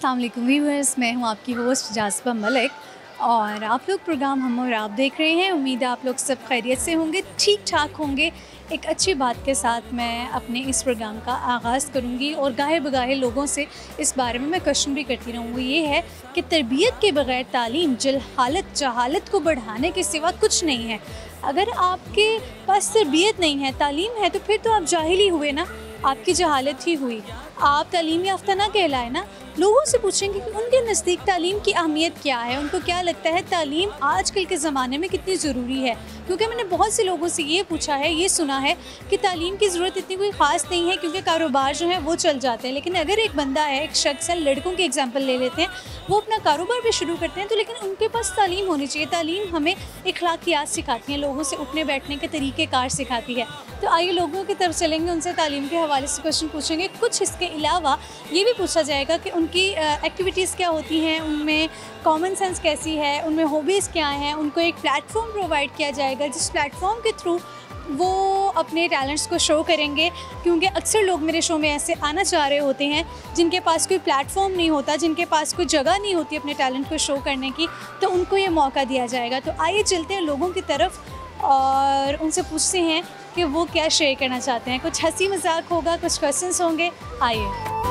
अस्सलाम वालेकुम व्यूअर्स, मैं हूं आपकी होस्ट जाज़बा मलिक और आप लोग प्रोग्राम हम और आप देख रहे हैं। उम्मीद है आप लोग सब खैरियत से होंगे, ठीक ठाक होंगे। एक अच्छी बात के साथ मैं अपने इस प्रोग्राम का आगाज़ करूंगी और गाहे बगाहे लोगों से इस बारे में मैं क्वेश्चन भी करती रहूँगी। ये है कि तरबियत के बग़ैर तालीम जहालत को बढ़ाने के सिवा कुछ नहीं है। अगर आपके पास तरबियत नहीं है, तालीम है, तो फिर तो आप जाहिल ही हुए ना, आपकी जहालत ही हुई। आप तालीम याफ्ता ना कहलाए ना। लोगों से पूछेंगे कि उनके नज़दीक तालीम की अहमियत क्या है, उनको क्या लगता है तालीम आजकल के ज़माने में कितनी ज़रूरी है। क्योंकि मैंने बहुत से लोगों से ये पूछा है, ये सुना है कि तालीम की ज़रूरत इतनी कोई ख़ास नहीं है क्योंकि कारोबार जो है वो चल जाते हैं। लेकिन अगर एक बंदा है, एक शख्स है, लड़कों की एग्जांपल ले लेते हैं, वो अपना कारोबार भी शुरू करते हैं, तो लेकिन उनके पास तालीम होनी चाहिए। तालीम हमें अखलाकियात सिखाती है, लोगों से उठने बैठने के तरीक़ेकार सिखाती है। तो आइए लोगों की तरफ चलेंगे, उनसे तालीम के हवाले से क्वेश्चन पूछेंगे। कुछ इसके अलावा ये भी पूछा जाएगा कि उनकी एक्टिविटीज़ क्या होती हैं, उनमें कॉमन सेंस कैसी है, उनमें हॉबीज़ क्या हैं। उनको एक प्लेटफॉर्म प्रोवाइड किया जाएगा जिस प्लेटफॉर्म के थ्रू वो अपने टैलेंट्स को शो करेंगे। क्योंकि अक्सर लोग मेरे शो में ऐसे आना चाह रहे होते हैं जिनके पास कोई प्लेटफॉर्म नहीं होता, जिनके पास कोई जगह नहीं होती अपने टैलेंट को शो करने की, तो उनको ये मौका दिया जाएगा। तो आइए चलते हैं लोगों की तरफ और उनसे पूछते हैं कि वो क्या शेयर करना चाहते हैं। कुछ हंसी मजाक होगा, कुछ क्वेश्चंस होंगे। आइए।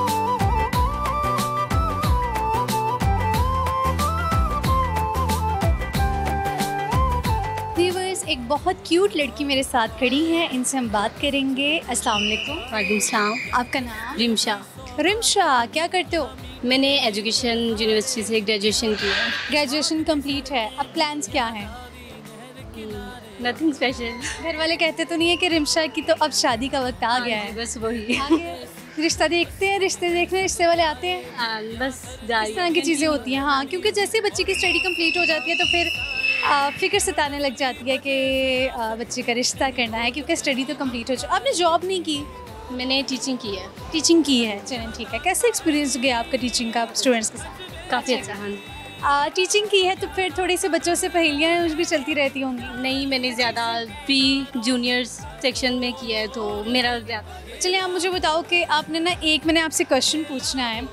एक बहुत क्यूट लड़की मेरे साथ खड़ी है, इनसे हम बात करेंगे। अस्सलाम वालेकुम। वालेकुम सलाम। आपका नाम? रिमशा। रिमशा, क्या करते हो? मैंने एजुकेशन यूनिवर्सिटी से ग्रेजुएशन किया है। ग्रेजुएशन कंप्लीट है, अब प्लान्स क्या हैं? Nothing special. घर वाले कहते तो नहीं है कि रिमशा की तो अब शादी का वक्त आ गया है? बस वही रिश्ता देखते हैं, रिश्ते देखने रिश्ते वाले आते हैं, बस इस तरह की चीज़ें होती हैं। हाँ, क्योंकि जैसे बच्चे की स्टडी कंप्लीट हो जाती है तो फिर फ़िक्र सताने लग जाती है कि बच्चे का रिश्ता करना है, क्योंकि स्टडी तो कंप्लीट हो चुकी। आपने जॉब नहीं की? मैंने टीचिंग की है। टीचिंग की है, चलें ठीक है। कैसे एक्सपीरियंस गया आपका टीचिंग का स्टूडेंट्स के साथ? काफ़ी अच्छा। हाँ, टीचिंग की है तो फिर थोड़ी से बच्चों से पहेलियाँ भी चलती रहती होंगी? नहीं, मैंने ज़्यादा प्री जूनियर्स सेक्शन में किया है तो मेरा ज़्यादा। चलिए आप मुझे बताओ कि आपने ना, एक मैंने आपसे क्वेश्चन पूछना है,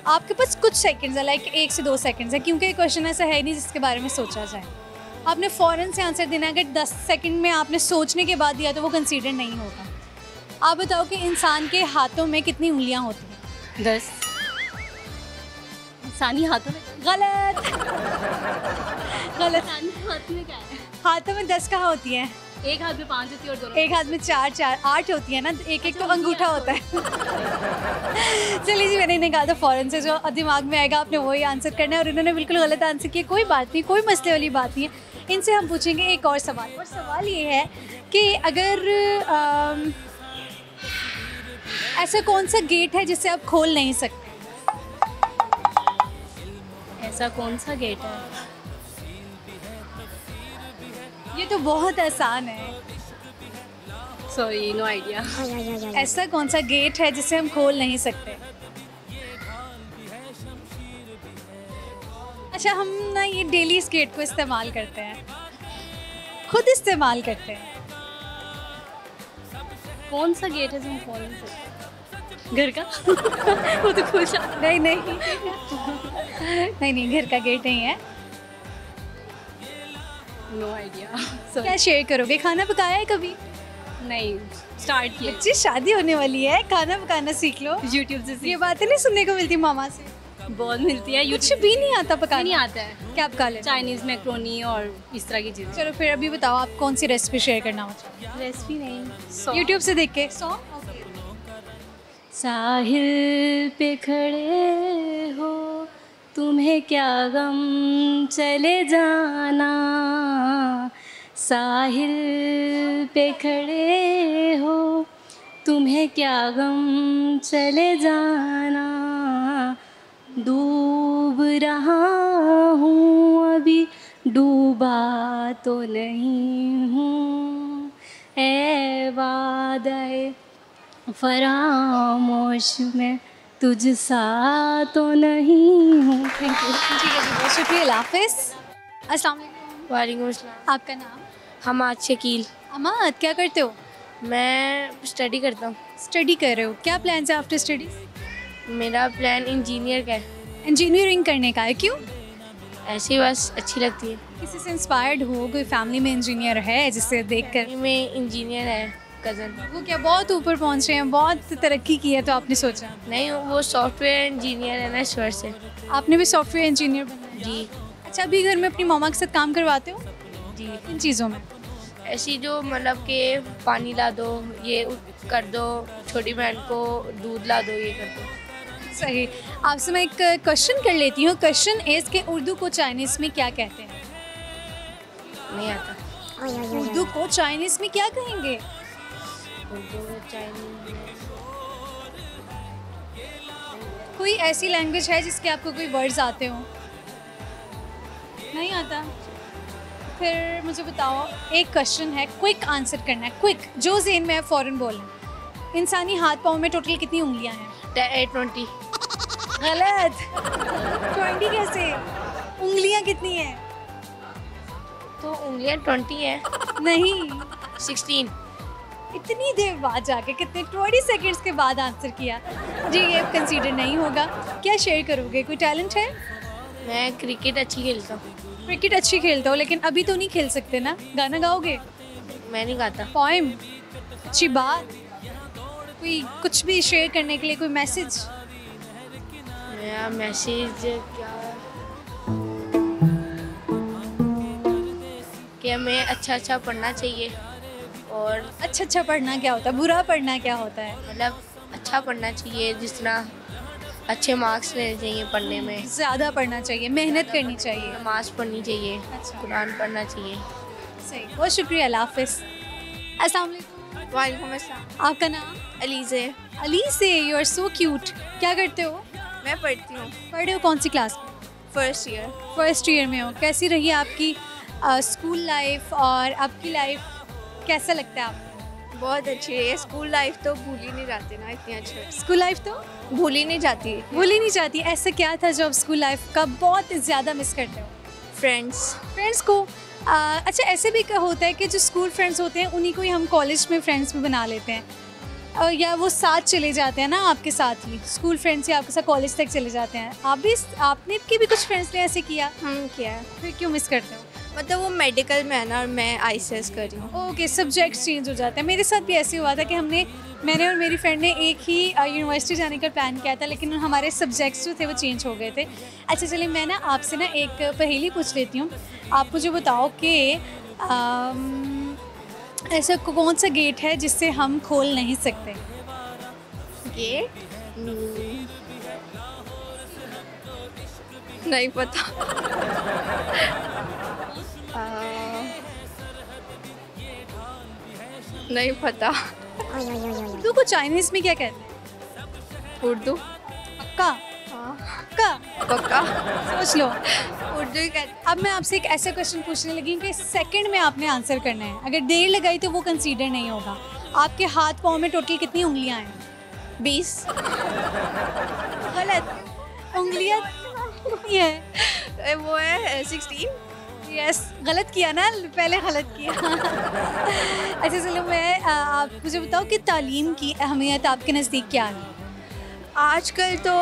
आपके पास कुछ सेकंड्स है, लाइक 1 से 2 सेकंड्स है, क्योंकि क्वेश्चन ऐसा है नहीं जिसके बारे में सोचा जाए। आपने फ़ौरन से आंसर देना है। अगर 10 सेकंड में आपने सोचने के बाद दिया तो वो कंसीडर नहीं होगा। आप बताओ कि इंसान के हाथों में कितनी उंगलियां होती हैं? 10। इंसानी हाथों में? गलत। गलत। इंसानी हाथ में क्या है? हाथों में 10 कहाँ होती हैं? एक हाथ में 5 होती है और दोनों एक हाथ में 4 8 होती है ना, एक एक तो अंगूठा होता है। चलिए जी, मैंने इन्हें कहा था फ़ौरन से जो दिमाग में आएगा आपने वही आंसर करना है, और इन्होंने बिल्कुल गलत आंसर किया। कोई बात नहीं, कोई मसले वाली बात नहीं है। इनसे हम पूछेंगे एक और सवाल, और सवाल ये है कि अगर ऐसा कौन सा गेट है जिसे आप खोल नहीं सकते? ऐसा कौन सा गेट है? ये तो बहुत आसान है। Sorry, no idea. ऐसा कौन सा गेट है जिसे हम खोल नहीं सकते? अच्छा, हम ना ये डेली इस गेट को इस्तेमाल करते हैं, खुद इस्तेमाल करते हैं। कौन सा गेट है जो हम खोल नहीं सकते? घर का? वो तो खुल जाता। नहीं नहीं नहीं नहीं, घर का गेट नहीं है। No idea. क्या शेयर करोगे? खाना पकाया है कभी? नहीं, स्टार्ट किया। बच्ची शादी होने वाली है, खाना पकाना सीख लो। यूट्यूब से ये बातें नहीं सुनने को मिलती मामा से? बहुत मिलती है। कुछ भी नहीं आता पकाना? नहीं आता है। क्या पका ले? चाइनीज़, मैक्रोनी और इस तरह की चीज़ें। चलो फिर अभी बताओ, आप कौन सी रेसिपी शेयर करना चाहते हो? रेसिपी नहीं, यूट्यूब से देख के। साहिल पे खड़े हो, तुम्हें क्या गम चले जाना। साहिल पे खड़े हो, तुम्हें क्या गम चले जाना। डूब रहा हूँ अभी, डूबा तो नहीं हूँ, ऐ वादाए फरामोश में तुझसा तो नहीं हूँ। Thank you. ठीक है जी, बहुत शुक्रिया। अल्लाह हाफ़िज़। अस्सलाम वालेकुम। वालेकुम अस्सलाम। आपका नाम? हमाद शकील। अमाद, क्या करते हो? मैं स्टडी करता हूँ। स्टडी कर रहे हो, क्या प्लान है आफ्टर स्टडी? मेरा प्लान इंजीनियर का है। इंजीनियरिंग करने का है, क्यों? ऐसी बस अच्छी लगती है। किसी से इंस्पायर्ड हो, कोई फैमिली में इंजीनियर है जिससे देखकर? फैमिली में इंजीनियर है कज़न। वो क्या बहुत ऊपर पहुंच रहे हैं, बहुत तरक्की की है, तो आपने सोचा? नहीं, वो सॉफ्टवेयर इंजीनियर है ना, इस वर्ष से। आपने भी सॉफ्टवेयर इंजीनियर बनना है? जी अच्छा, अभी घर में अपनी मम्मा के साथ काम करवाते हो जी। इन चीज़ों में? ऐसी जो मतलब कि पानी ला दो, ये कर दो, छोटी बहन को दूध ला दो, ये कर दो। सही। आपसे मैं एक क्वेश्चन कर लेती हूँ। क्वेश्चन इज़ कि उर्दू को चाइनीज़ में क्या कहते हैं? नहीं आता। उर्दू को चाइनीज़ में क्या कहेंगे? उर्दू में चाइनीज में कोई ऐसी लैंग्वेज है जिसके आपको कोई वर्ड्स आते हो? नहीं आता? फिर मुझे बताओ, एक क्वेश्चन है, क्विक आंसर करना है, क्विक, जो ज़हन में है फ़ौरन बोलना। इंसानी हाथ पाँव में टोटल कितनी उंगलियां हैं? 20। गलत। 20 कैसे? उंगलियां कितनी हैं? तो उंगलियां 20 है। नहीं, 16। इतनी देर बाद जाके, कितने 20 सेकंड्स के बाद आंसर किया जी, ये कंसीडर नहीं होगा। क्या शेयर करोगे, कोई टैलेंट है? मैं क्रिकेट अच्छी खेलता हूँ। क्रिकेट अच्छी खेलता हो, लेकिन अभी तो नहीं खेल सकते ना। गाना गाओगे? मैं नहीं गाता। पोएम? अच्छी बात। कोई कुछ भी शेयर करने के लिए कोई मैसेज? मेरा मैसेज क्या, कि हमें अच्छा पढ़ना चाहिए, और अच्छा पढ़ना क्या होता है, बुरा पढ़ना क्या होता है? मतलब अच्छा पढ़ना चाहिए, जिस तरह अच्छे मार्क्स लेने चाहिए पढ़ने में, ज़्यादा पढ़ना चाहिए, मेहनत करनी चाहिए। नमाज पढ़नी चाहिए, अच्छा। कुरान पढ़ना चाहिए। सही, बहुत शुक्रिया। अल्लाह हाफ़िज़। अस्सलाम वालेकुम। वालेकुम अस्सलाम। आपका नाम? अलीज़े। अली से। You are so cute. क्या करते हो? मैं पढ़ती हूँ पढ़ रहे हो? कौन सी क्लास में? First year. फर्स्ट ईयर में हो। कैसी रही आपकी स्कूल लाइफ, और आपकी लाइफ कैसा लगता है आपको? बहुत अच्छी है स्कूल लाइफ, तो भूल ही नहीं जाती ना, इतनी अच्छी है। स्कूल लाइफ तो भूल ही नहीं जाती। भूल ही नहीं जाती। ऐसा क्या था जो आप स्कूल लाइफ का बहुत ज़्यादा मिस करते हो? फ्रेंड्स को अच्छा, ऐसे भी होता है कि जो स्कूल फ्रेंड्स होते हैं उन्हीं को ही हम कॉलेज में फ्रेंड्स भी बना लेते हैं, या वो साथ चले जाते हैं ना आपके साथ ही, स्कूल फ्रेंड्स ही आपके साथ कॉलेज तक चले जाते हैं। आपने की भी कुछ फ्रेंड्स ने ऐसे किया? क्या है, फिर क्यों मिस करते हो? मतलब वो मेडिकल में है ना, और मैं आईसीएस कर रही हूँ। ओके, सब्जेक्ट चेंज हो जाते हैं। मेरे साथ भी ऐसे हुआ था कि मैंने और मेरी फ्रेंड ने एक ही यूनिवर्सिटी जाने का प्लान किया था, लेकिन हमारे सब्जेक्ट्स जो थे वो चेंज हो गए थे। अच्छा चलिए, मैं ना आपसे ना एक पहेली पूछ लेती हूँ। आप मुझे बताओ कि ऐसा कौन सा गेट है जिससे हम खोल नहीं सकते? गेट? नहीं पता। नहीं पता। उर्दू को चाइनीज़ में क्या कहते हैं? उर्दू? पक्का? हाँ पक्का? पक्का। सोच लो। उर्दू ही कहते। अब मैं आपसे एक ऐसा क्वेश्चन पूछने लगी कि सेकंड में आपने आंसर करना है। अगर देर लगाई तो वो कंसीडर नहीं होगा। आपके हाथ पाँव में टोटल कितनी उंगलियां हैं? 20। गलत। उंगलियां कितनी है? वो है 16। यस, गलत किया ना, पहले गलत किया। अच्छा चलो, मैं आप मुझे बताओ कि तालीम की अहमियत आपके नज़दीक क्या है? आजकल तो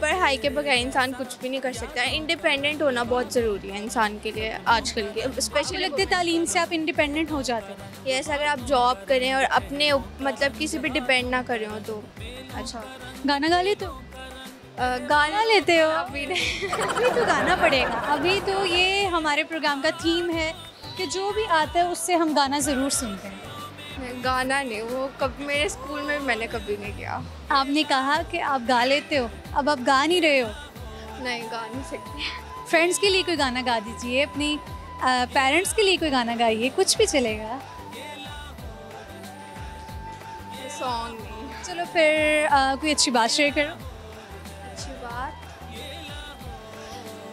पढ़ाई के बगैर इंसान कुछ भी नहीं कर सकता है। इंडिपेंडेंट होना बहुत ज़रूरी है इंसान के लिए आजकल के, मुझे स्पेशली लगता है तालीम से आप इंडिपेंडेंट हो जाते हो। यस, अगर आप जॉब करें और अपने मतलब किसी पे डिपेंड ना करें हो तो अच्छा। गाना गा लेते हो? गाना लेते हो? अभी नहीं। अभी तो गाना पड़ेगा। अभी तो ये हमारे प्रोग्राम का थीम है कि जो भी आता है उससे हम गाना ज़रूर सुनते हैं। गाना नहीं, वो कभी मेरे स्कूल में मैंने कभी नहीं किया। आपने कहा कि आप गा लेते हो, अब आप गा नहीं रहे हो। नहीं, गा नहीं सकती। फ्रेंड्स के लिए कोई गाना गा दीजिए, अपनी पेरेंट्स के लिए कोई गाना गाइए, कुछ भी चलेगा। सॉन्ग नहीं। चलो फिर कोई अच्छी बात शेयर करो।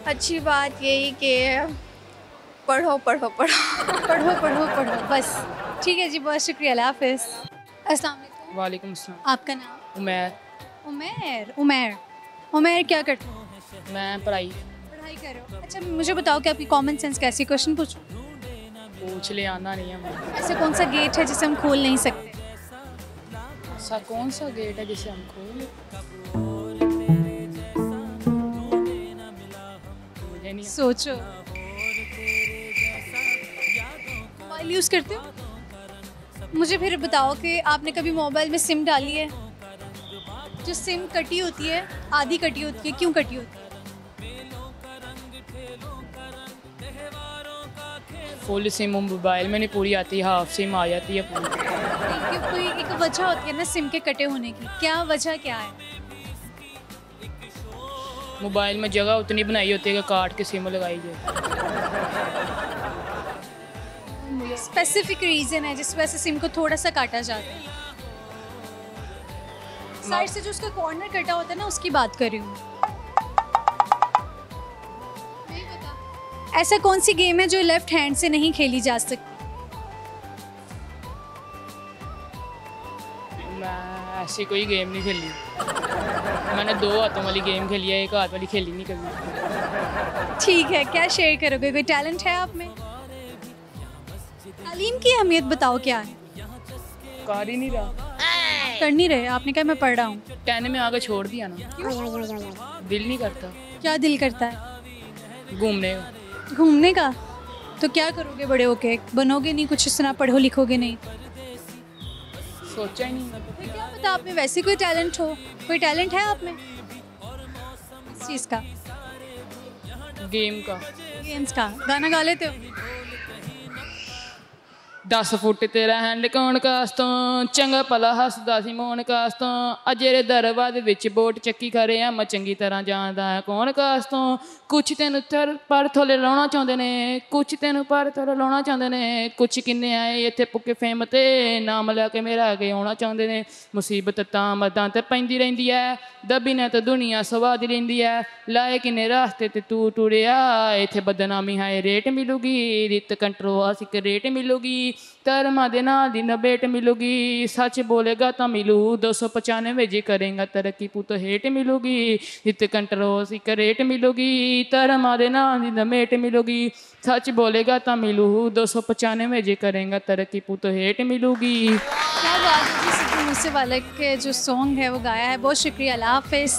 अच्छी बात यही कि पढ़ो पढ़ो पढ़ो। पढ़ो पढ़ो पढ़ो, बस। ठीक है जी, बहुत शुक्रिया। अल्लाह हाफ़िज़। अस्सलाम वालेकुम। वालेकुम अस्सलाम। आपका नाम? उमैर। उमैर क्या करते हो? मैं पढ़ाई पढ़ाई कर रहे हो। अच्छा मुझे बताओ कि आपकी कॉमन सेंस कैसी? क्वेश्चन पूछूं? पूछ ले, आना नहीं है मुझे। ऐसे कौन सा गेट है जिसे हम खोल नहीं सकते? ऐसा कौन सा गेट है जिसे हम खोल? मुझे नहीं। सोचो। मोबाइल यूज़ करते हो? मुझे फिर बताओ कि आपने कभी मोबाइल में सिम डाली है? जो सिम कटी होती है, आधी कटी होती है, क्यों कटी होती है? फुल सिम मोबाइल में नहीं पूरी आती, हाफ सिम आ जाती है पूरी। नहीं, कोई एक वजह होती है ना सिम के कटे होने की, क्या वजह क्या है? मोबाइल में जगह उतनी बनाई होती है कि काट के सिम लगाई जाए। स्पेसिफिक रीज़न है जिस वजह से सिम को थोड़ा सा काटा जाता है? साइड से जो उसका कॉर्नर कटा होता है ना, उसकी बात कर रही हूँ। नहीं पता। ऐसा कौन सी गेम है जो लेफ्ट हैंड से नहीं खेली जा सकती? मैं ऐसी कोई गेम नहीं खेली। मैंने 2 हाथों वाली गेम खेली है, 1 हाथ वाली खेली नहीं कभी। ठीक है, क्या शेयर करोगे? कोई टैलेंट है आप में? तालीम की अहमियत बताओ क्या है? कर ही नहीं रहा। कर नहीं रहे? आपने कहा मैं पढ़ रहा हूँ। 10 में आगे छोड़ दिया ना, दिल नहीं करता क्या दिल करता है? घूमने का। घूमने का? तो क्या करोगे बड़े होके? बनोगे नहीं कुछ इस तरह, पढ़ो लिखोगे नहीं? सोचा ही नहीं। कोई क्या पता आप में वैसे कोई टैलेंट हो? कोई टैलेंट है आप में? किस चीज़ का? गेम का। गेम्स का? गाना गा लेते हो? 10 फुट तेरा हैंड कौन कास्तों, चंगा भला हੱਸਦਾ ਸੀ ਮੋਨ ਕਾਸਤੋਂ, ਅਜੇ ਦਰਬਾਰ ਦੇ ਵਿੱਚ ਬੋਟ ਚੱਕੀ ਖਰੇ ਆ, ਮੈਂ ਚੰਗੀ ਤਰ੍ਹਾਂ ਜਾਣਦਾ ਕੌਣ ਕਾਸਤੋਂ। ਕੁਛ ਤੈਨੂੰ ਪਰ ਥੋਲੇ ਲਾਉਣਾ ਚਾਹੁੰਦੇ ਨੇ, ਕੁਛ ਤੈਨੂੰ ਪਰ ਥੋਲੇ ਲਾਉਣਾ ਚਾਹੁੰਦੇ ਨੇ, ਕੁਛ ਕਿੰਨੇ ਆਏ ਇੱਥੇ ਪੁੱਕੇ ਫੇਮ ਤੇ ਨਾਮ ਲੈ ਕੇ ਮੇਰਾ ਅੱਗੇ ਆਉਣਾ ਚਾਹੁੰਦੇ ਨੇ। ਮੁਸੀਬਤ ਤਾਂ ਮਦਾਂ ਤੇ ਪੈਂਦੀ ਰਹਿੰਦੀ ਐ, ਦੱਬੀ ਨੇ ਤਾਂ ਦੁਨੀਆ ਸਵਾਦ ਲੈਂਦੀ ਐ, ਲਾਏ ਕਿੰਨੇ ਰਾਸਤੇ ਤੇ ਤੂੰ ਟੁਰਿਆ, ਇੱਥੇ ਬਦਨਾਮੀ ਹੈ ਰੇਟ ਮਿਲੂਗੀ, ਰਿਤ ਕੰਟਰੋਲ ਸਿਕ ਰੇਟ ਮਿਲੂਗੀ, ਧਰਮਾਂ ਦੇ ਨਾਲ ਦੀ ਨਬੇਟ ਮਿਲੂਗੀ, ਸੱਚ ਬੋਲੇਗਾ ਤਾਂ ਮਿਲੂ 295 ਜੇ ਕਰੇਗਾ ਤਰੱਕੀ ਪੁੱਤ ਹੇਟ ਮਿਲੂਗੀ, ਰਿਤ ਕੰਟਰੋਲ ਸਿਕ ਰੇਟ ਮਿਲੂਗੀ, ਧਰਮਾਂ ਦੇ ਨਾਲ ਦੀ ਨਬੇਟ ਮਿਲੂਗੀ, सच बोलेगा तो मिलू 295 जे करेगा तरक्की पुत हेट मिलूगी। क्या बात है जी, सिद्धू मूसेवाला के जो सॉन्ग है वो गाया है। बहुत शुक्रिया, अल्लाह हाफिज़।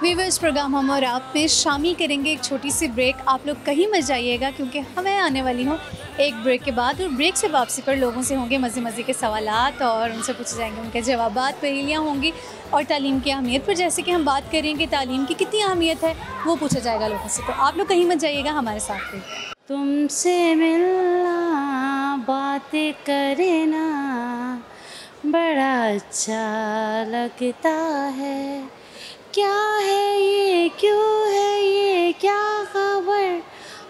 व्यूअर्स, प्रोग्राम हम और आप में शामिल करेंगे एक छोटी सी ब्रेक। आप लोग कहीं मत जाइएगा क्योंकि मैं आने वाली हूँ एक ब्रेक के बाद, और ब्रेक से वापसी पर लोगों से होंगे मज़े मज़े के सवालात और उनसे पूछे जाएंगे उनके जवाबात, पहेलियाँ होंगी और तालीम की अहमियत पर जैसे कि हम बात करेंगे तालीम की कितनी अहमियत है वो पूछा जाएगा लोगों से। तो आप लोग कहीं मत जाइएगा, हमारे साथ रहिए। तुमसे मिलना बातें करना बड़ा अच्छा लगता है, क्या है ये, क्यों है ये, क्या खबर,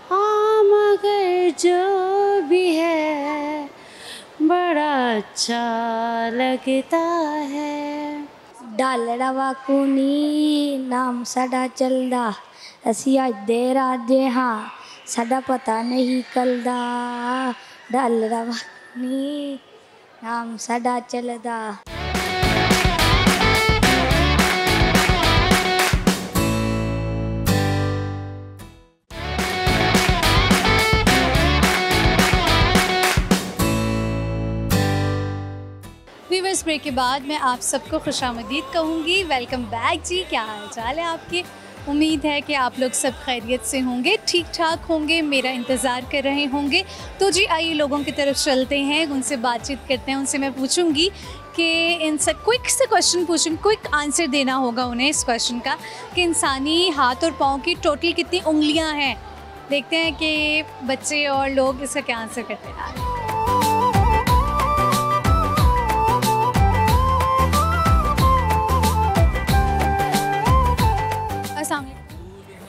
हाँ मगर जो भी है बड़ा अच्छा लगता है। डालड़ा वाकुनी नाम साडा चलदा, असी अज दे राजे हाँ साडा पता नहीं कलदा, डालड़ा वाकुनी नाम साडा चलदा। व्यूअर्स, ब्रेक के बाद मैं आप सबको खुशामदीद कहूँगी। वेलकम बैक जी, क्या हाल चाल है आपकी? उम्मीद है कि आप लोग सब खैरियत से होंगे, ठीक ठाक होंगे, मेरा इंतज़ार कर रहे होंगे। तो जी आइए लोगों की तरफ चलते हैं, उनसे बातचीत करते हैं। उनसे मैं पूछूंगी कि इनसे क्विक से क्वेश्चन पूछूंगी, क्विक आंसर देना होगा उन्हें इस क्वेश्चन का कि इंसानी हाथ और पाँव की टोटल कितनी उंगलियां हैं। देखते हैं कि बच्चे और लोग इसका क्या आंसर करते हैं।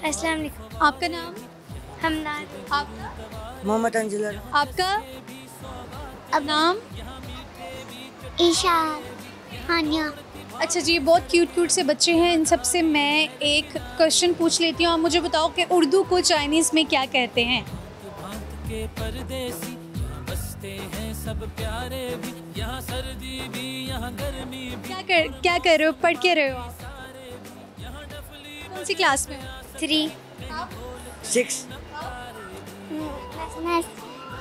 अस्सलाम वालेकुम। आपका नाम? हमनान। आपका? मोहम्मद अंजुलर। आपका? अब नाम? ईशा, हानिया। अच्छा जी, बहुत क्यूट क्यूट से बच्चे हैं। इन सब से मैं एक क्वेश्चन पूछ लेती हूँ। आप मुझे बताओ कि उर्दू को चाइनीज़ में क्या कहते हैं? क्या कर रहे हो? पढ़ के रहे हो आप? कौन सी क्लास में? 3 6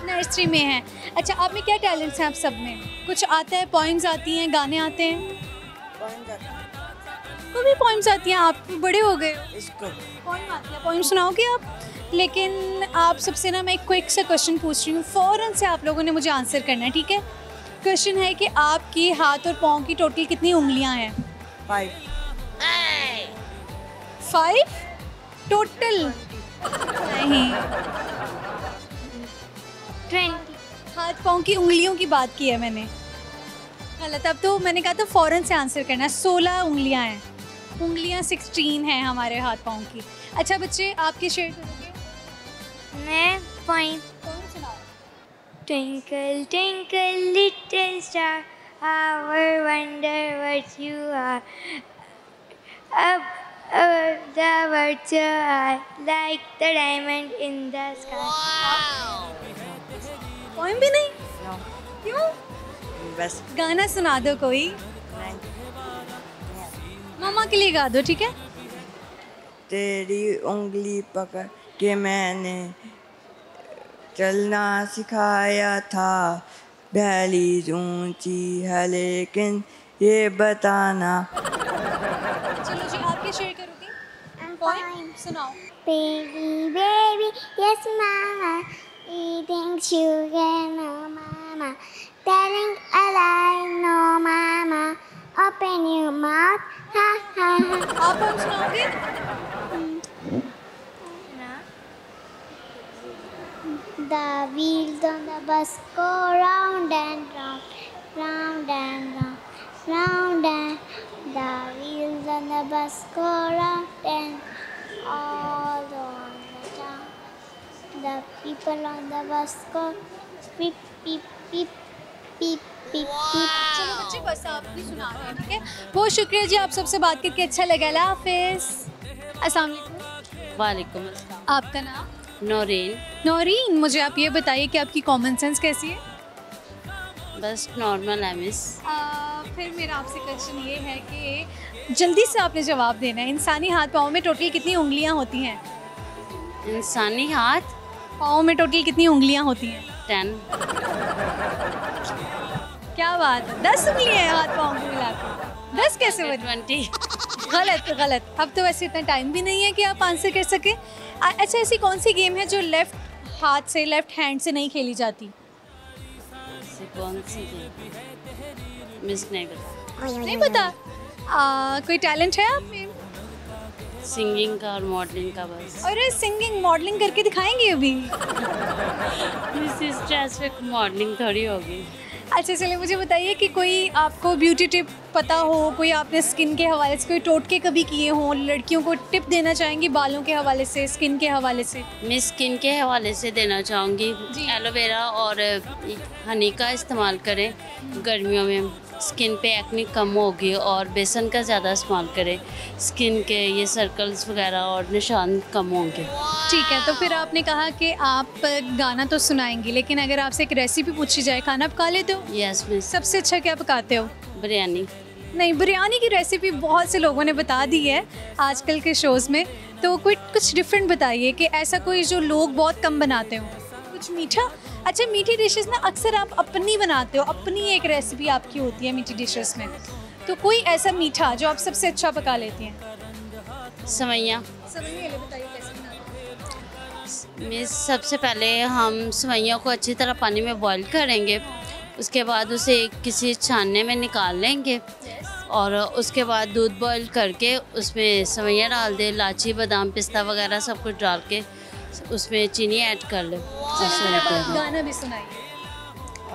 नर्सरी में हैं। अच्छा, आप में क्या टैलेंट्स हैं? आप सब में कुछ आता है? पॉइंट्स आती हैं, गाने आते हैं? को भी पॉइंट्स आती हैं? आप बड़े हो गए हो। इसको कौन आती है? पॉइंट सुनाओगे आप? लेकिन आप सबसे ना मैं एक क्विक सा क्वेश्चन पूछ रही हूँ, फ़ौरन से आप लोगों ने मुझे आंसर करना है, ठीक है? क्वेश्चन है कि आपकी हाथ और पाँव की टोटल कितनी उंगलियाँ हैं? 5. 5 टोटल? नहीं, 20. हाथ पाँव की उंगलियों की बात की है मैंने। गलत। अब तो मैंने कहा था फ़ौरन से आंसर करना है। 16 उंगलियाँ हैं। उंगलियाँ 16 हैं हमारे हाथ पाँव की। अच्छा बच्चे, आपके शेयर करोगे? मैं पॉइंट. कौन सुनाओ? Twinkle, twinkle, little star, how I wonder what you are. Up above the world so high, like the diamond in the sky. Poem भी नहीं? No. क्यों? बस. गाना सुना दो कोई। 9. मम्मा के लिए गा दो, ठीक है? तेरी उंगली पकड़ के मैंने चलना सिखाया था, दहलीज ऊंची है लेकिन ये बताना. चलो जी, आपके शेयर करोगे? I'm poem fine. सुनाओ। Baby, baby, yes, mama, eating sugar, no, mama, telling a lie, no, mama, open your mouth, ha, ha, ha. आप poem सुनाओगे? The wheels on the bus go round and round, round and round, round and the wheels on the bus go round and all on the town. The people on the bus go beep beep beep beep beep beep. चलो बच्चे, बस आप भी सुना रहे हैं, ठीक है? बहुत शुक्रिया जी, आप सबसे बात करके अच्छा लगा। अल्लाह हाफिज़। अस्सलाम वालेकुम। वालेकुम अस्सलाम। आपका नाम? नौरीन। नौरीन, मुझे आप ये बताइए कि आपकी कॉमन सेंस कैसी है? बस नॉर्मल है मिस। फिर मेरा आपसे क्वेश्चन ये है कि जल्दी से आपने जवाब देना है। इंसानी हाथ पाँव में टोटल कितनी उंगलियां होती हैं? इंसानी हाथ पाँव में टोटल कितनी उंगलियां होती हैं? 10। क्या बात है, 10 उंगलियां हैं हाथ पाँव को मिलाकर। 10 कैसे बने? 20। गलत गलत। अब तो वैसे इतना टाइम भी नहीं है कि आप आंसर कर सकें। अच्छा, ऐसी कौन सी गेम है जो लेफ्ट हाथ से, लेफ्ट हैंड से नहीं खेली जाती? से कौन सी है? मिस नहीं पता। नहीं पता? कोई टैलेंट है आप में? सिंगिंग का और मॉडलिंग का बस। अरे सिंगिंग मॉडलिंग करके दिखाएंगे अभी? मिस स्ट्रेस पे मॉडलिंग थोड़ी होगी। अच्छा चलिए, मुझे बताइए कि कोई आपको ब्यूटी टिप पता हो, कोई आपने स्किन के हवाले से कोई टोटके कभी किए हों, लड़कियों को टिप देना चाहेंगी बालों के हवाले से, स्किन के हवाले से? मैं स्किन के हवाले से देना चाहूँगी, जी। एलोवेरा और हनी का इस्तेमाल करें। गर्मियों में स्किन पे एक्ने कम होगी, और बेसन का ज़्यादा इस्तेमाल करें, स्किन के ये सर्कल्स वगैरह और निशान कम होंगे। ठीक है, तो फिर आपने कहा कि आप गाना तो सुनाएंगी, लेकिन अगर आपसे एक रेसिपी पूछी जाए, खाना पका लेते हो? Yes miss. सबसे अच्छा क्या पकाते हो? बिरयानी। नहीं, बिरयानी की रेसिपी बहुत से लोगों ने बता दी है आजकल के शोज़ में, तो कोई कुछ डिफरेंट बताइए कि ऐसा कोई जो लोग बहुत कम बनाते हो। कुछ मीठा? अच्छा, मीठी डिशेस ना अक्सर आप अपनी बनाते हो, अपनी एक रेसिपी आपकी होती है मीठी डिशेस में, तो कोई ऐसा मीठा जो आप सबसे अच्छा पका लेती हैं? सवैयाँ। सवैयाँ बताइए कैसे बनाते हैं? मिस सबसे पहले हम सवैयों को अच्छी तरह पानी में बॉईल करेंगे, उसके बाद उसे किसी छानने में निकाल लेंगे, और उसके बाद दूध बॉईल करके उसमें सवैयाँ डाल दें, इलायची, बादाम, पिस्ता वगैरह सब कुछ डाल के उसमें चीनी ऐड कर लें। गाना भी सुनाइए।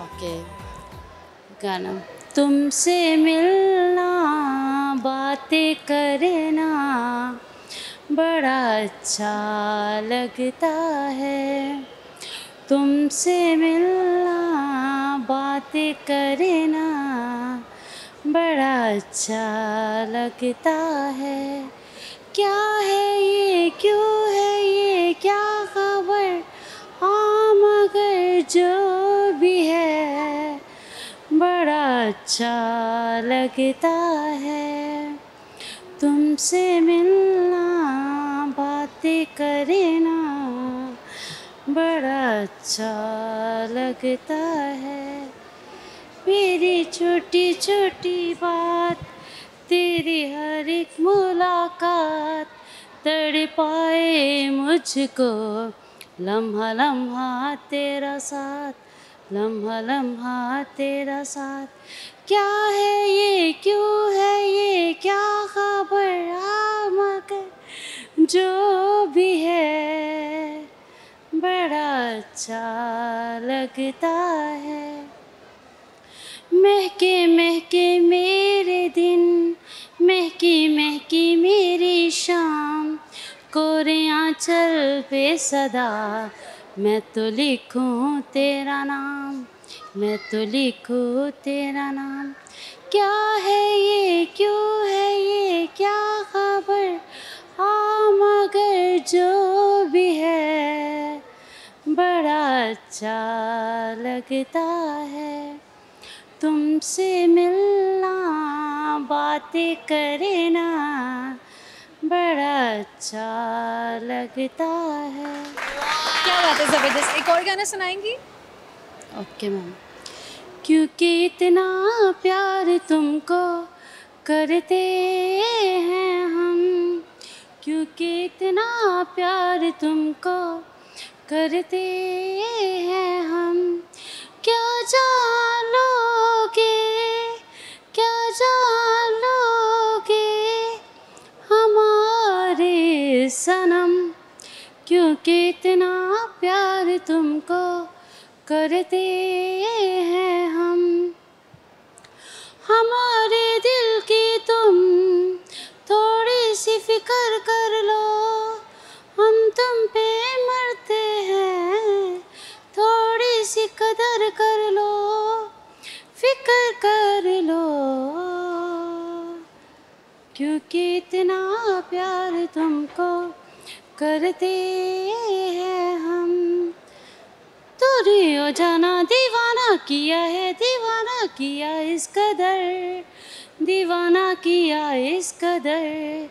ओके, गाना। तुमसे मिलना, बातें करना बड़ा अच्छा लगता है। तुमसे मिलना, बातें करना बड़ा अच्छा लगता है। क्या है ये, क्यों है ये, क्या खबर, हाँ मगर जो भी है बड़ा अच्छा लगता है। तुमसे मिलना, बातें करना बड़ा अच्छा लगता है। मेरी छोटी छोटी बात, तेरी हर एक मुलाकात, तड़पाए मुझको, लम्हा लम्हा तेरा साथ, लम्हा लम्हा तेरा साथ। क्या है ये, क्यों है ये, क्या खबर, आ मगर जो भी है बड़ा अच्छा लगता है। महके महके मेरे दिन, महकी महकी मेरी शाम, कोरे आंचल पे सदा मैं तो लिखूं तेरा नाम, मैं तो लिखूं तेरा नाम। क्या है ये, क्यों है ये, क्या खबर, हाँ मगर जो भी है बड़ा अच्छा लगता है। तुमसे मिलना, बातें करना बड़ा अच्छा लगता है। क्या बात है, ज़बरदस्त। एक और गाना सुनाएंगी? Okay ma'am. क्योंकि इतना प्यार तुमको करते हैं हम, क्योंकि इतना प्यार तुमको करते हैं हम। क्या जान लोगे, क्या जान लोगे हमारे सनम, क्योंकि इतना प्यार तुमको करते हैं हम। हमारे दिल की तुम थोड़ी सी फिक्र कर लो, हम तुम पे मरते हैं, थोड़ी सी कदर कर लो, फिक्र कर लो, क्योंकि इतना प्यार तुमको करते हैं हम। दूरी हो जाना दीवाना किया है, दीवाना किया इस कदर, दीवाना किया इस कदर।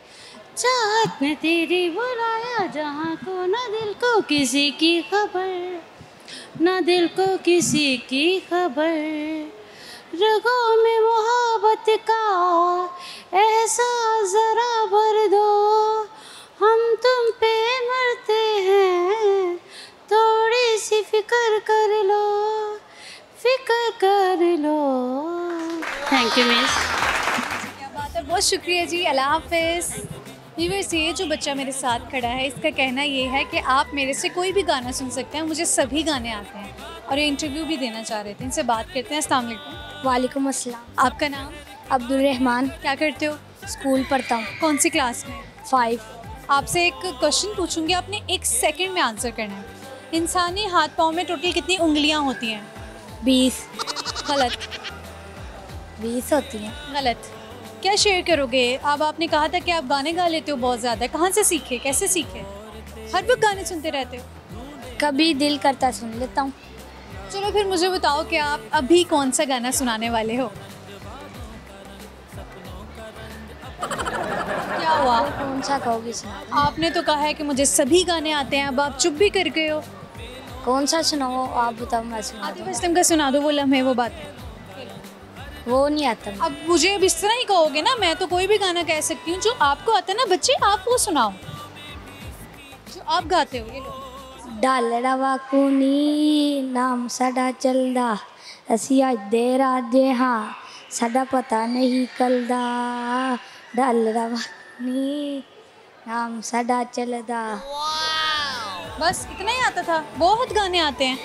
चाहत ने तेरी बुलाया जहाँ को, न दिल को किसी की खबर, न दिल को किसी की खबर। रगों में मोहब्बत का एहसास जरा भर दो, हम तुम पे मरते हैं, थोड़ी सी फिक्र कर लो, फिक्र कर लो। Thank you miss. क्या बात है, बहुत शुक्रिया जी, अल्लाह हाफिज़। व्यूअर्स, ये जो बच्चा मेरे साथ खड़ा है, इसका कहना ये है कि आप मेरे से कोई भी गाना सुन सकते हैं, मुझे सभी गाने आते हैं, और ये इंटरव्यू भी देना चाह रहे थे। इनसे बात करते हैं। अस्सलाम वालेकुम। वालेकुम अस्सलाम। आपका नाम? अब्दुल रहमान। क्या करते हो? स्कूल पढ़ता हूँ। कौन सी क्लास में? 5। आपसे एक क्वेश्चन पूछूंगी, आपने 1 सेकंड में आंसर करना है। इंसानी हाथ पाँव में टोटल कितनी उंगलियां होती हैं? 20। गलत। 20 होती हैं। गलत। क्या शेयर करोगे? अब आपने कहा था कि आप गाने गा लेते हो बहुत ज़्यादा, कहाँ से सीखे, कैसे सीखे? हर वक्त गाने सुनते रहते हो? कभी दिल करता सुन लेता हूँ। चलो फिर मुझे बताओ कि आप अभी कौन सा गाना सुनाने वाले हो? क्या हुआ? कौन सा कहोगी सुना? आपने तो कहा है कि मुझे सभी गाने आते हैं, अब आप चुप भी कर गए हो। कौन सा सुनाओ आप बताओ, मैं सुना आतिफ दूँ। असलम का सुना दो, वो लम्हे वो बात। वो नहीं आता। अब मुझे अब इस तरह ही कहोगे ना, मैं तो कोई भी गाना कह सकती हूँ, जो आपको आता है ना बच्चे, आप वो सुनाओ जो आप गाते हो। ये लो। डालड़ा वाकुनी नाम साडा चलदा, असी अज दे राजे हाँ, साडा पता नहीं कलदा। डालड़ा वाकुनी नाम साडा चलदा। बस इतना ही आता था? बहुत गाने आते हैं,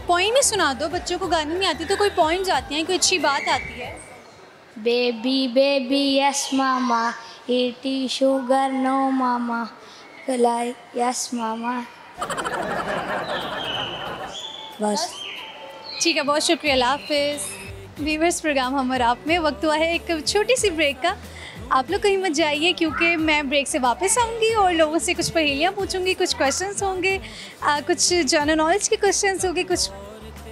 पॉइंट ही सुना दो। बच्चों को गाने नहीं आती तो कोई पॉइंट्स आती हैं, कोई अच्छी बात आती है। बेबी बेबी यस मामा, ईटी शुगर नो मामा, कलाई यस मामा। बस ठीक है, बहुत शुक्रिया, अल्लाह हाफिज़। व्यूअर्स, प्रोग्राम हम और आप में वक्त हुआ है एक छोटी सी ब्रेक का। आप लोग कहीं मत जाइए, क्योंकि मैं ब्रेक से वापस आऊँगी और लोगों से कुछ पहेलियाँ पूछूंगी, कुछ क्वेश्चंस होंगे, कुछ जनरल नॉलेज के क्वेश्चंस होंगे, कुछ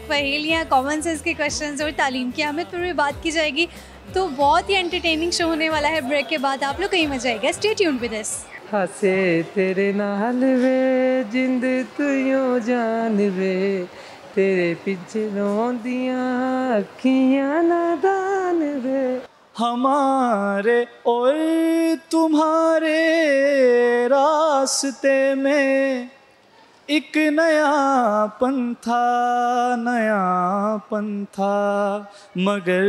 पहेलियाँ, कॉमन सेंस के क्वेश्चंस, और तालीम की अहमियत पर भी बात की जाएगी। तो बहुत ही एंटरटेनिंग शो होने वाला है ब्रेक के बाद। आप लोग कहीं मत जाइएगा, स्टे ट्यून्ड विद अस। हसे तेरे नाल वे जिंद तुयों जान वे, तेरे पिछे रोंदियां अखियां नादान वे। हमारे और तुम्हारे रास्ते में एक नया पंथा मगर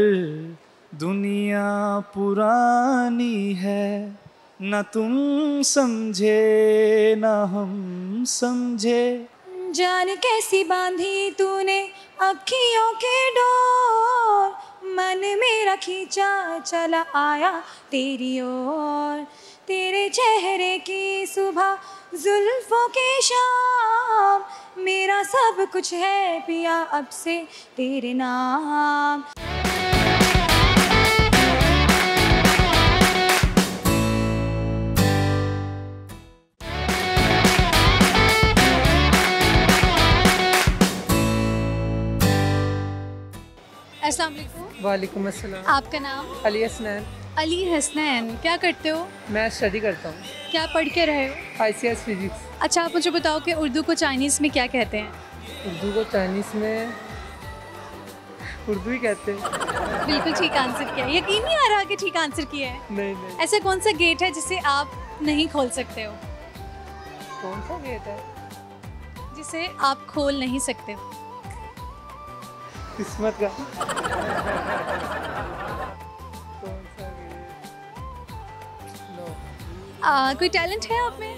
दुनिया पुरानी है, न तुम समझे न हम समझे। जान कैसी बांधी तूने अखियों के डोर, मन मेरा खींचा चला आया तेरी ओर। तेरे चेहरे की सुबह जुल्फों की शाम, मेरा सब कुछ है पिया अब से तेरे नाम। अस्सलाम वालेकुम। वालेकुम अस्सलाम। आपका नाम? अली हसनैन। अली हसनैन, क्या करते हो? मैं स्टडी करता हूँ। क्या पढ़ के रहे हो? ICS physics. अच्छा, आप मुझे बताओ कि उर्दू को चाइनीज़ में क्या कहते हैं? उर्दू को चाइनीज़ में उर्दू ही कहते हैं। बिल्कुल ठीक आंसर किया। यकीन नहीं आ रहा कि ठीक आंसर किया है। नहीं। ऐसा कौन सा गेट है जिसे आप नहीं खोल सकते हो? कौन सा गेट है जिसे आप खोल नहीं सकते हो? किस्मत का। कोई टैलेंट है आप में?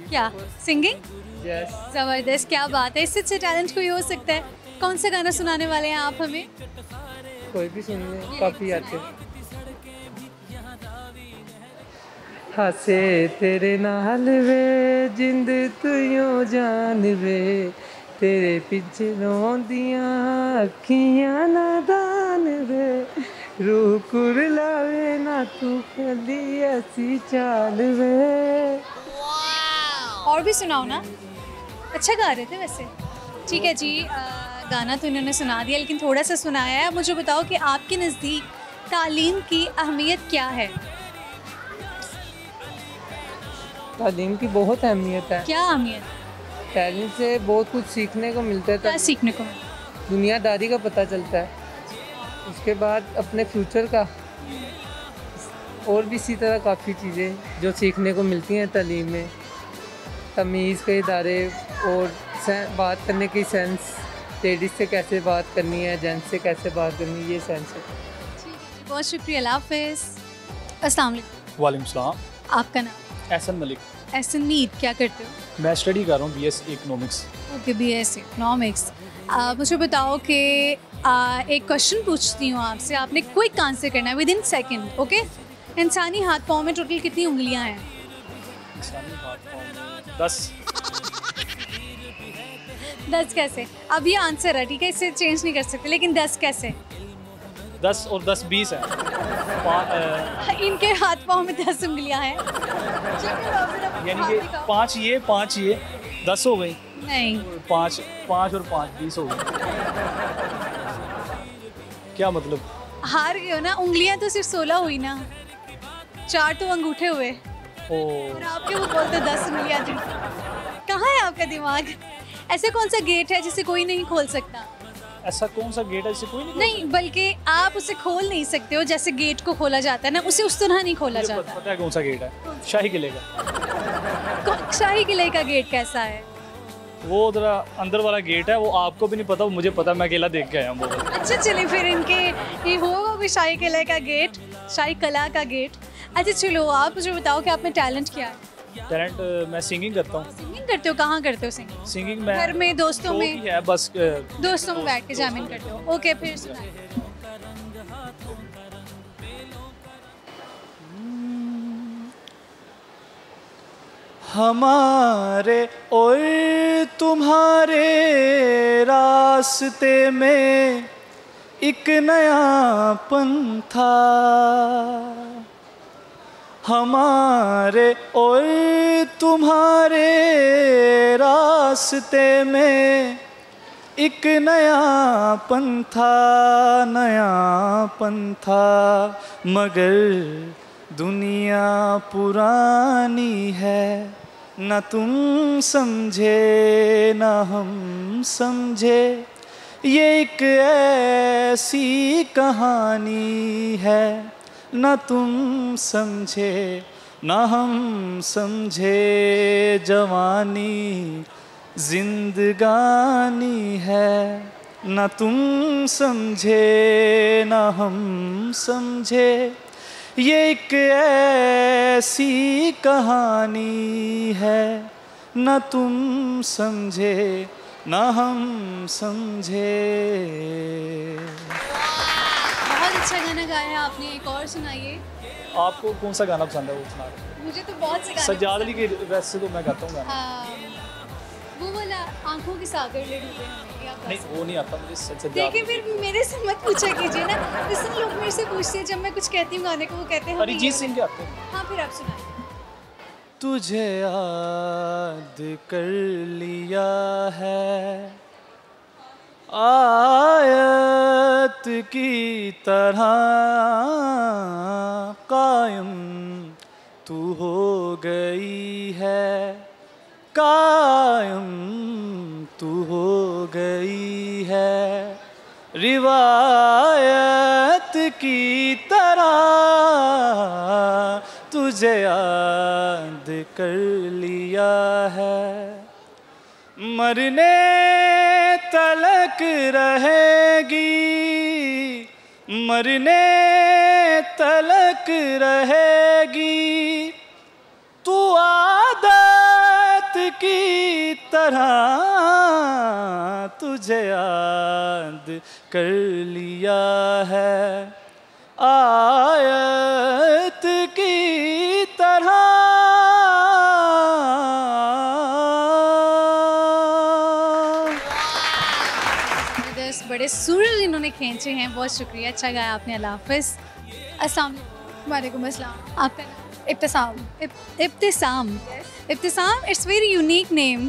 क्या सिंगिंग? यस। ज़बरदस्त, क्या बात है। इससे अच्छा टैलेंट कोई हो सकता है। कौन सा गाना सुनाने वाले हैं आप हमें? कोई भी सुन ले, काफ़ी आते। हंसे तेरे नाल वे जिंद तुयों जान वे, तेरे पीछे रोंदियां अखियां नादान वे, रूह कुरलावे ना तू कली ऐसी चाल वे। और भी सुनाओ ना। अच्छा गा रहे थे वैसे। ठीक है जी, गाना तो इन्होंने सुना दिया, लेकिन थोड़ा सा सुनाया है। मुझे बताओ कि आपके नज़दीक तालीम की अहमियत क्या है? तालीम की बहुत अहमियत है। क्या अहमियत? तालीम से बहुत कुछ सीखने को मिलता है। क्या सीखने को? दुनियादारी का पता चलता है, उसके बाद अपने फ्यूचर का, और भी इसी तरह काफ़ी चीज़ें जो सीखने को मिलती हैं तालीम में। तमीज़ के इदारे और बात करने की सेंस, लेडीज़ से कैसे बात करनी है, जेंट्स से कैसे बात करनी है, ये सेंस है। बहुत शुक्रिया, अल्लाह हाफ़िज़। अस्सलाम वालेकुम। वालेकुम सलाम। आपका नाम? एहसन मलिक। एहसन मीर, क्या करते हो? मैं स्टडी कर रहा हूँ BS economics. Okay, BS economics. मुझे बताओ कि एक क्वेश्चन पूछती हूँ आपसे, आपने क्विक आंसर करना है विद इन सेकेंड। ओके? इंसानी हाथ पाँव में टोटल कितनी उंगलियाँ हैं? इंसानी हाथ पाँव में 10। 10 कैसे? अब ये आंसर है, ठीक है, इसे चेंज नहीं कर सकते, लेकिन 10 कैसे? 10 और 10 20 है। इनके हाथ पाँव में 10 उंगलियाँ हैं। यानी कि 5 ये 10 हो गई। नहीं, 5 और 5 20 हो गई। क्या मतलब? हार गए हो ना। उंगलियाँ तो सिर्फ 16 हुई ना, 4 तो अंगूठे हुए और आपके वो बोलते 10 उंगलियाँ थी। कहाँ है आपका दिमाग? ऐसे कौन सा गेट है जिसे कोई नहीं खोल सकता? ऐसा कौन सा गेट है जिसे कोई नहीं, बल्कि आप उसे खोल नहीं सकते हो। जैसे गेट को खोला जाता है ना, उसे उस तरह नहीं खोला जाता। पता है कौन सा गेट है? शाही किले का। शाही किले का गेट कैसा है? वो उधर अंदर वाला गेट है, वो आपको भी नहीं पता, मुझे पता, मैं अकेला देख के आया हूँ। अच्छा चलिए, फिर इनके ये होगा भी शाही किले का गेट, शाही कला का गेट। अच्छा चलो, आप मुझे बताओ कि आप में टैलेंट क्या है? टैलेंट मैं सिंगिंग करता हूँ। सिंगिंग करते हो? कहाँ करते हो सिंगिंग? सिंगिंग मैं घर में, दोस्तों में? है बस। दोस्तों में बैठ के जामिन करते हो? ओके, फिर सुनाइए। हमारे और तुम्हारे रास्ते में एक नया पंथा, हमारे और तुम्हारे रास्ते में एक नया पंथा मगर दुनिया पुरानी है, न तुम समझे न हम समझे। ये एक ऐसी कहानी है न तुम समझे न हम समझे, जवानी जिंदगानी है। न तुम समझे न हम समझे, ये एक ऐसी कहानी है। न तुम समझे न हम समझे। बहुत अच्छा गाना गाया है आपने, एक और सुनाइए। आपको कौन सा गाना पसंद है वो सुना रहे? मुझे तो बहुत से गाने सज्जाद अली के वैसे तो मैं गाता हूँ गाना। वो वाला आंखों के सागर ले डूबे हमें, या नहीं वो नहीं आता मुझे सज्जाद। देखिए फिर मेरे से मत पूछा कीजिए ना, इससे लोग मेरे से पूछते हैं जब मैं कुछ कहती हूँ गाने को, वो कहते हैं अरिजीत सिंह के आते हैं। हाँ फिर आप सुनाइए। तुझे याद कर लिया है आयत की तरह, कायम तू हो गई है, कायम तू हो गई है, रिवायत की तरह तुझे याद कर लिया है। मरने तलक रहेगी, मरने तलक रहेगी, तू आदत की तरह तुझे याद कर लिया है, आयत की तरह। बड़े सुर इन्होंने खींचे हैं, बहुत शुक्रिया, अच्छा गाया आपने। अल्लाह हाफ़िज़। अस्सलाम वालेकुम। अस्सलाम। आपका नाम? इब्तिसाम। इब्तिसाम। इब्तिसाम, इट्स वेरी यूनिक नेम।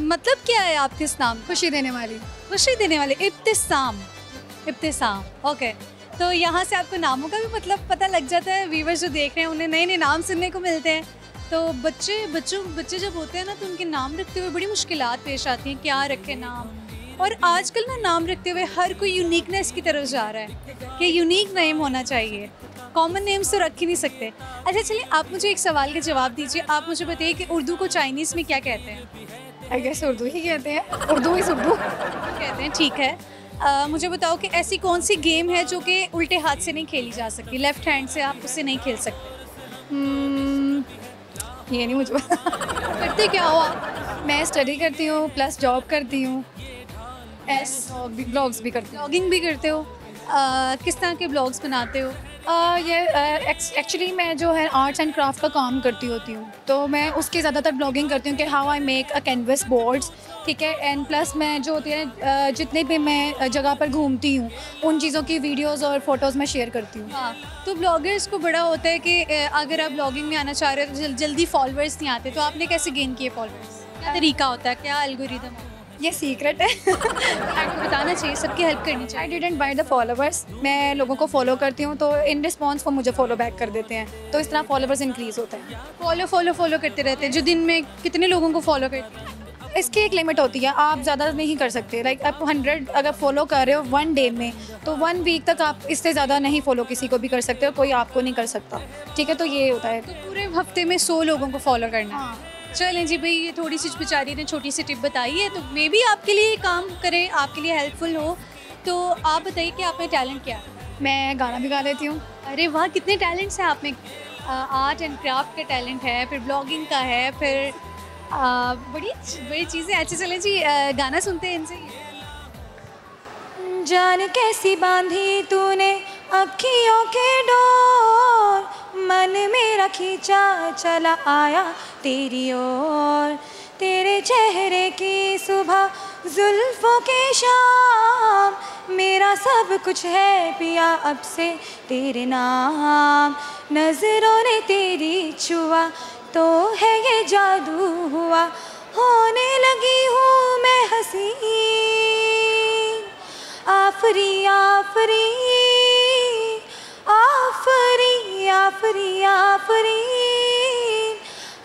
मतलब क्या है आपके इस नाम? खुशी देने वाली। खुशी देने वाली, इब्तिसाम। इब्तिसाम, ओके। तो यहाँ से आपको नामों का भी मतलब पता लग जाता है। व्यूअर्स जो देख रहे हैं उन्हें नए नए नाम सुनने को मिलते हैं। तो बच्चे जब होते हैं ना तो उनके नाम रखते हुए बड़ी मुश्किलात पेश आती हैं, क्या रखे नाम। और आजकल ना नाम रखते हुए हर कोई यूनिकनेस की तरफ जा रहा है कि यूनिक नेम होना चाहिए, कॉमन नेम्स तो रख ही नहीं सकते। अच्छा चलिए, आप मुझे एक सवाल का जवाब दीजिए। आप मुझे बताइए कि उर्दू को चाइनीज़ में क्या कहते हैं? आई गेस उर्दू ही कहते हैं। उर्दू इस उर्दू कहते हैं, ठीक है। मुझे बताओ कि ऐसी कौन सी गेम है जो कि उल्टे हाथ से नहीं खेली जा सकती, लेफ़्ट हैंड से आप उससे नहीं खेल सकते? ये नहीं मुझे पता। करते क्या हो आप? मैं स्टडी करती हूँ प्लस जॉब करती हूँ। ब्लॉग्स भी करते हो? ब्लॉगिंग भी करते हो? किस तरह के ब्लॉग्स बनाते हो? ये एक्चुअली मैं जो है आर्ट्स एंड क्राफ्ट का काम करती होती हूँ, तो मैं उसके ज़्यादातर ब्लॉगिंग करती हूँ कि how I make a canvas boards, ठीक है। एंड प्लस मैं जो होती है जितने भी मैं जगह पर घूमती हूँ उन चीज़ों की वीडियोस और फोटोज़ मैं शेयर करती हूँ। हाँ, तो ब्लॉगर्स को बड़ा होता है कि अगर आप ब्लॉगिंग में आना चाह रहे हो तो जल्दी फॉलोअर्स नहीं आते, तो आपने कैसे गेन किए फॉलोअर्स? क्या तरीका होता है, क्या एल्गोरिदम है? ये सीक्रेट है। आपको बताना चाहिए, सबकी हेल्प करनी चाहिए। I didn't by the followers. मैं लोगों को फॉलो करती हूँ तो इन रिस्पॉन्स वो मुझे फॉलो बैक कर देते हैं, तो इस तरह फॉलोअर्स इंक्रीज़ होते हैं। फॉलो करते रहते हैं। जो दिन में कितने लोगों को फॉलो करते हैं? इसकी एक लिमिट होती है, आप ज़्यादा नहीं कर सकते। लाइक आप 100 अगर फॉलो कर रहे हो 1 डे में, तो 1 वीक तक आप इससे ज़्यादा नहीं फॉलो किसी को भी कर सकते हो, कोई आपको नहीं कर सकता, ठीक है। तो ये होता है। तो पूरे हफ्ते में 100 लोगों को फॉलो करना है। चलें जी भाई, ये थोड़ी सी बेचारी ने छोटी सी टिप बताई है, तो मे भी आपके लिए काम करे, आपके लिए हेल्पफुल हो। तो आप बताइए कि आप में टैलेंट क्या है? मैं गाना भी गा लेती हूँ। अरे वाह, कितने टैलेंट्स हैं आप में। आर्ट एंड क्राफ्ट का टैलेंट है, फिर ब्लॉगिंग का है, फिर बड़ी चीज़ें। अच्छा चले जी, गाना सुनते हैं इनसे। जान कैसी बांधी तूने अखियों के डोर, मन मेरा खींचा चला आया तेरी ओर, तेरे चेहरे की सुबह जुल्फों के शाम, मेरा सब कुछ है पिया अब से तेरे नाम, नजरों ने तेरी छुआ तो है ये जादू हुआ, होने लगी हूँ मैं हसीन, आफरी आफरी आफरी आफरी आफरी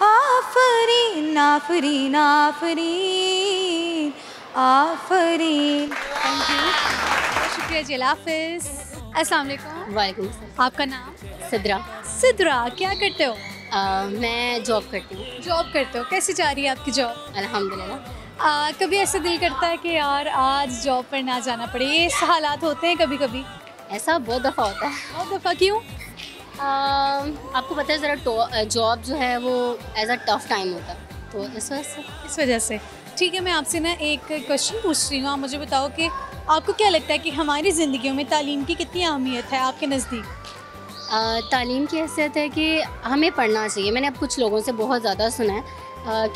आफरीन आफरीन आफरीन आफरीन। थैंक यू, बहुत शुक्रिया जी। अल्लाह हाफ़िज़। अस्सलाम वालेकुम। वालेकुम सलाम। आपका नाम? सिद्रा। सिद्रा, क्या करते हो? मैं जॉब करती हूँ। जॉब करते हो, कैसी जा रही है आपकी जॉब? अल्हम्दुलिल्लाह। कभी ऐसा दिल करता है कि यार आज जॉब पर ना जाना पड़े, ये हालात होते हैं कभी कभी? ऐसा बहुत दफ़ा होता है। बहुत दफ़ा? क्यों? आपको पता है ज़रा जॉब जो है वो एज अ टफ टाइम होता है, तो इस वजह से। ठीक है, मैं आपसे ना एक क्वेश्चन पूछ रही हूँ, आप मुझे बताओ कि आपको क्या लगता है कि हमारी ज़िंदगियों में तालीम की कितनी अहमियत है आपके नज़दीक? तालीम की हैसियत है कि हमें पढ़ना चाहिए। मैंने अब कुछ लोगों से बहुत ज़्यादा सुना है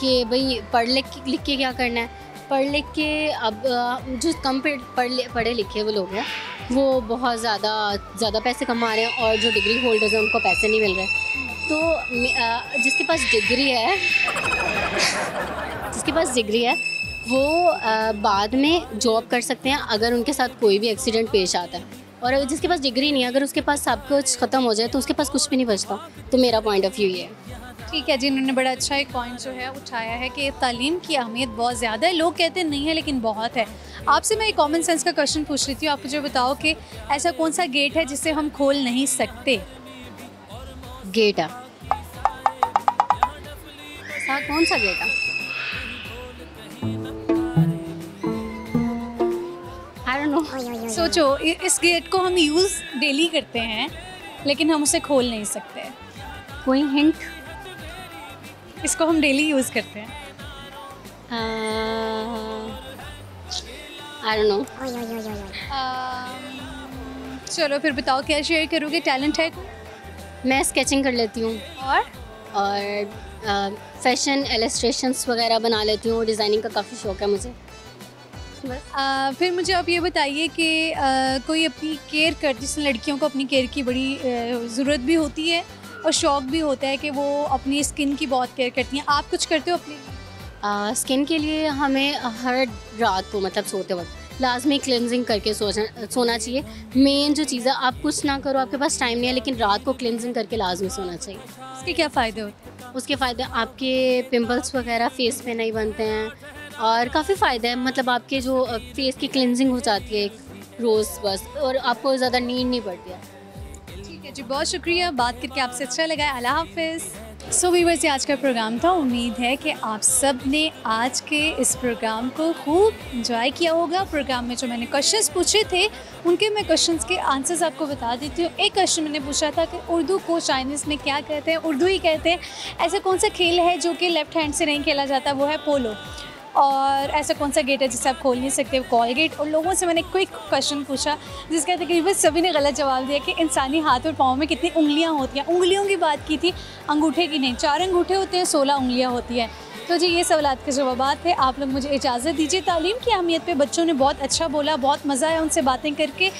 कि भाई पढ़ लिख के क्या करना है। पढ़ लिख के अब जो कम पढ़े लिखे वो लोग हैं वो बहुत ज़्यादा पैसे कमा रहे हैं और जो डिग्री होल्डर्स हैं उनको पैसे नहीं मिल रहे। तो जिसके पास डिग्री है वो बाद में जॉब कर सकते हैं अगर उनके साथ कोई भी एक्सीडेंट पेश आता है, और जिसके पास डिग्री नहीं है अगर उसके पास सब कुछ ख़त्म हो जाए तो उसके पास कुछ भी नहीं बचता। तो मेरा पॉइंट ऑफ व्यू ये है। ठीक है जी, इन्होंने बड़ा अच्छा एक पॉइंट जो है उठाया है कि तालीम की अहमियत बहुत ज़्यादा है। लोग कहते हैं नहीं है लेकिन बहुत है। आपसे मैं एक कॉमन सेंस का क्वेश्चन पूछ रही थी, आप मुझे बताओ कि ऐसा कौन सा गेट है जिसे हम खोल नहीं सकते? गेट है? ऐसा कौन सा गेट है? सोचो, इस गेट को हम यूज़ डेली करते हैं लेकिन हम उसे खोल नहीं सकते। कोई हिंट? इसको हम डेली यूज़ करते हैं। I don't know. चलो फिर बताओ, क्या शेयर करोगे? टैलेंट है? मैं स्केचिंग कर लेती हूँ और फैशन इलस्ट्रेशंस वगैरह बना लेती हूँ। डिज़ाइनिंग का काफ़ी शौक़ है मुझे। फिर मुझे आप ये बताइए कि कोई अपनी केयर कर, जिसमें लड़कियों को अपनी केयर की बड़ी ज़रूरत भी होती है और शौक़ भी होता है कि वो अपनी स्किन की बहुत केयर करती हैं, आप कुछ करते हो अपनी स्किन के लिए? हमें हर रात को मतलब सोते वक्त लाजमी क्लिनजिंग करके सोना चाहिए। मेन जो चीज़ है, आप कुछ ना करो, आपके पास टाइम नहीं है लेकिन रात को क्लिनजिंग करके लाजमी सोना चाहिए। उसके क्या फ़ायदे होते हैं? उसके फ़ायदे आपके पिंपल्स वगैरह फेस पे नहीं बनते हैं और काफ़ी फ़ायदा है। मतलब आपके जो फेस की क्लिनजिंग हो जाती है एक रोज़ बस, और आपको ज़्यादा नीड नहीं पड़ती है। ठीक है जी, बहुत शुक्रिया, बात करके आपसे अच्छा लगा। अल्लाह हाफ़िज़। सो व्यूअर्स, ये आज का प्रोग्राम था। उम्मीद है कि आप सब ने आज के इस प्रोग्राम को खूब इंजॉय किया होगा। प्रोग्राम में जो मैंने क्वेश्चंस पूछे थे उनके मैं क्वेश्चंस के आंसर्स आपको बता देती हूँ। एक क्वेश्चन मैंने पूछा था कि उर्दू को चाइनीज़ में क्या कहते हैं? उर्दू ही कहते हैं। ऐसा कौन सा खेल है जो कि लेफ़्ट हैंड से नहीं खेला जाता? वो है पोलो। और ऐसा कौन सा गेट है जिसे आप खोल नहीं सकते? Call gate. और लोगों से मैंने क्विक क्वेश्चन पूछा जिसका तकरीबन सभी ने गलत जवाब दिया कि इंसानी हाथ और पाँव में कितनी उंगलियां होती हैं। उंगलियों की बात की थी, अंगूठे की नहीं। 4 अंगूठे होते हैं, 16 उंगलियां होती हैं। तो जी, ये सवालात के जवाब थे। आप लोग मुझे इजाज़त दीजिए। तालीम की अहमियत पे बच्चों ने बहुत अच्छा बोला, बहुत मज़ा आया उनसे बातें करके।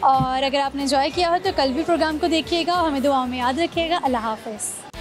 और अगर आपने एंजॉय किया हो तो कल भी प्रोग्राम को देखिएगा और हमें दुआओं में याद रखिएगा। अल्लाह हाफ़िज़।